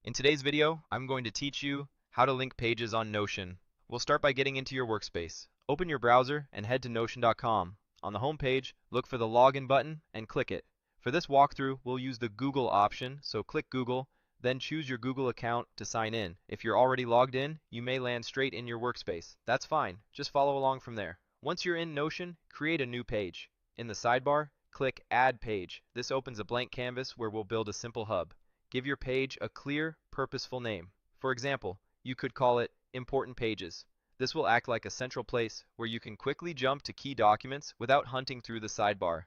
In today's video, I'm going to teach you how to link pages on Notion. We'll start by getting into your workspace. Open your browser and head to notion.com. On the home page, look for the login button and click it. For this walkthrough, we'll use the Google option, so click Google, then choose your Google account to sign in. If you're already logged in, you may land straight in your workspace. That's fine. Just follow along from there. Once you're in Notion, create a new page. In the sidebar, click Add Page. This opens a blank canvas where we'll build a simple hub. Give your page a clear, purposeful name. For example, you could call it Important Pages. This will act like a central place where you can quickly jump to key documents without hunting through the sidebar.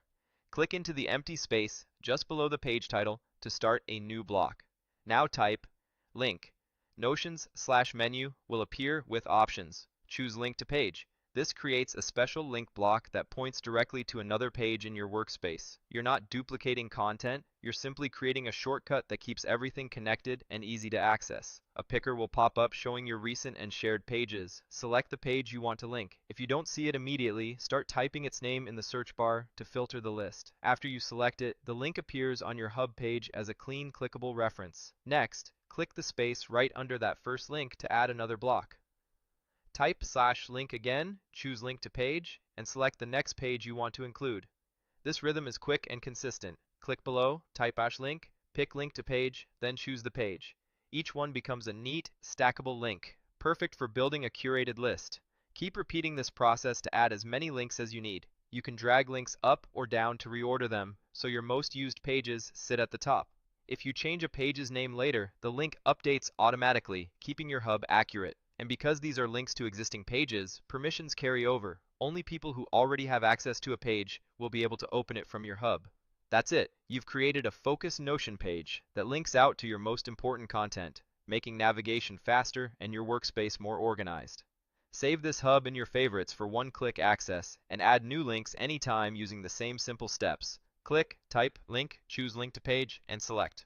Click into the empty space just below the page title to start a new block. Now type link. Notion's /menu will appear with options. Choose Link to Page. This creates a special link block that points directly to another page in your workspace. You're not duplicating content, you're simply creating a shortcut that keeps everything connected and easy to access. A picker will pop up showing your recent and shared pages. Select the page you want to link. If you don't see it immediately, start typing its name in the search bar to filter the list. After you select it, the link appears on your hub page as a clean, clickable reference. Next, click the space right under that first link to add another block. Type /link again, choose Link to Page, and select the next page you want to include. This rhythm is quick and consistent. Click below, type /link, pick Link to Page, then choose the page. Each one becomes a neat, stackable link, perfect for building a curated list. Keep repeating this process to add as many links as you need. You can drag links up or down to reorder them, so your most used pages sit at the top. If you change a page's name later, the link updates automatically, keeping your hub accurate. And because these are links to existing pages, permissions carry over. Only people who already have access to a page will be able to open it from your hub. That's it. You've created a focused Notion page that links out to your most important content, making navigation faster and your workspace more organized. Save this hub in your favorites for one-click access and add new links anytime using the same simple steps. Click, type, link, choose Link to Page, and select.